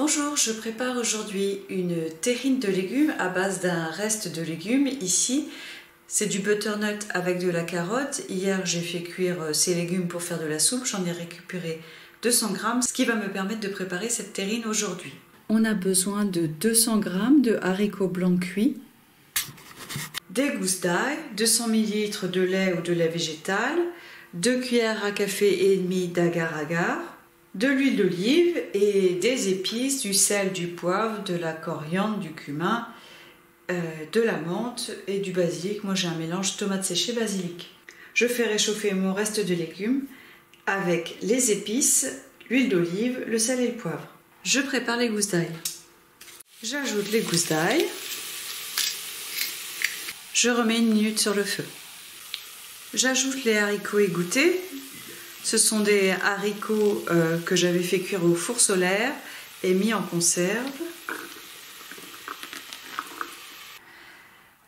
Bonjour, je prépare aujourd'hui une terrine de légumes à base d'un reste de légumes. Ici, c'est du butternut avec de la carotte. Hier, j'ai fait cuire ces légumes pour faire de la soupe. J'en ai récupéré 200 g, ce qui va me permettre de préparer cette terrine aujourd'hui. On a besoin de 200 g de haricots blancs cuits, des gousses d'ail, 200 ml de lait ou de lait végétal, 2 cuillères à café et demie d'agar-agar, de l'huile d'olive et des épices, du sel, du poivre, de la coriandre, du cumin, de la menthe et du basilic. Moi j'ai un mélange tomate séchée basilic. Je fais réchauffer mon reste de légumes avec les épices, l'huile d'olive, le sel et le poivre. Je prépare les gousses d'ail. J'ajoute les gousses d'ail. Je remets 1 minute sur le feu. J'ajoute les haricots égouttés. Ce sont des haricots que j'avais fait cuire au four solaire et mis en conserve.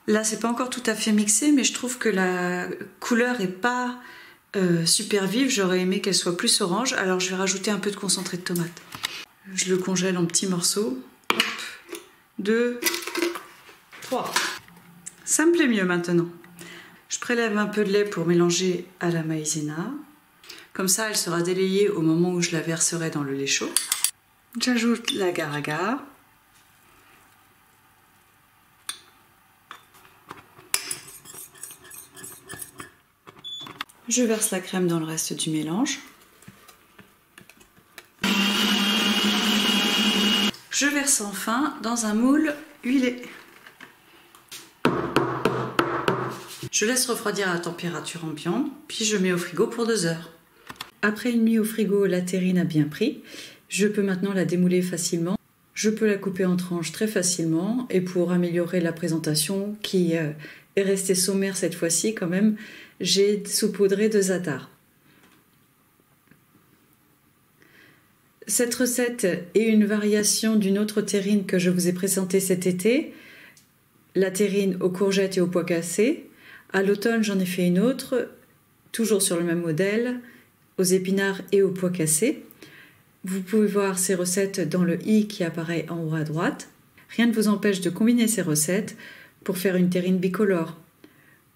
Là, c'est pas encore tout à fait mixé, mais je trouve que la couleur est pas super vive. J'aurais aimé qu'elle soit plus orange, alors je vais rajouter un peu de concentré de tomate. Je le congèle en petits morceaux. Hop, 2, 3. Ça me plaît mieux maintenant. Je prélève un peu de lait pour mélanger à la maïzena. Comme ça, elle sera délayée au moment où je la verserai dans le lait chaud. J'ajoute l'agar-agar. Je verse la crème dans le reste du mélange. Je verse enfin dans un moule huilé. Je laisse refroidir à température ambiante, puis je mets au frigo pour 2 heures. Après une nuit au frigo, la terrine a bien pris. Je peux maintenant la démouler facilement. Je peux la couper en tranches très facilement. Et pour améliorer la présentation, qui est restée sommaire cette fois-ci quand même, j'ai saupoudré de za'atar. Cette recette est une variation d'une autre terrine que je vous ai présentée cet été. La terrine aux courgettes et aux pois cassés. À l'automne, j'en ai fait une autre, toujours sur le même modèle, aux épinards et aux pois cassés. Vous pouvez voir ces recettes dans le i qui apparaît en haut à droite. Rien ne vous empêche de combiner ces recettes pour faire une terrine bicolore.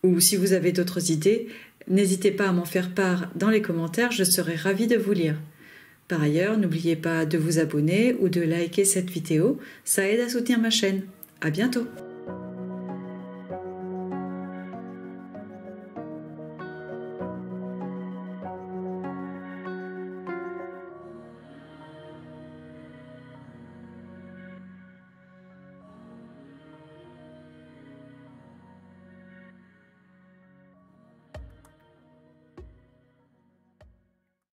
Ou si vous avez d'autres idées, n'hésitez pas à m'en faire part dans les commentaires, je serai ravie de vous lire. Par ailleurs, n'oubliez pas de vous abonner ou de liker cette vidéo, ça aide à soutenir ma chaîne. À bientôt!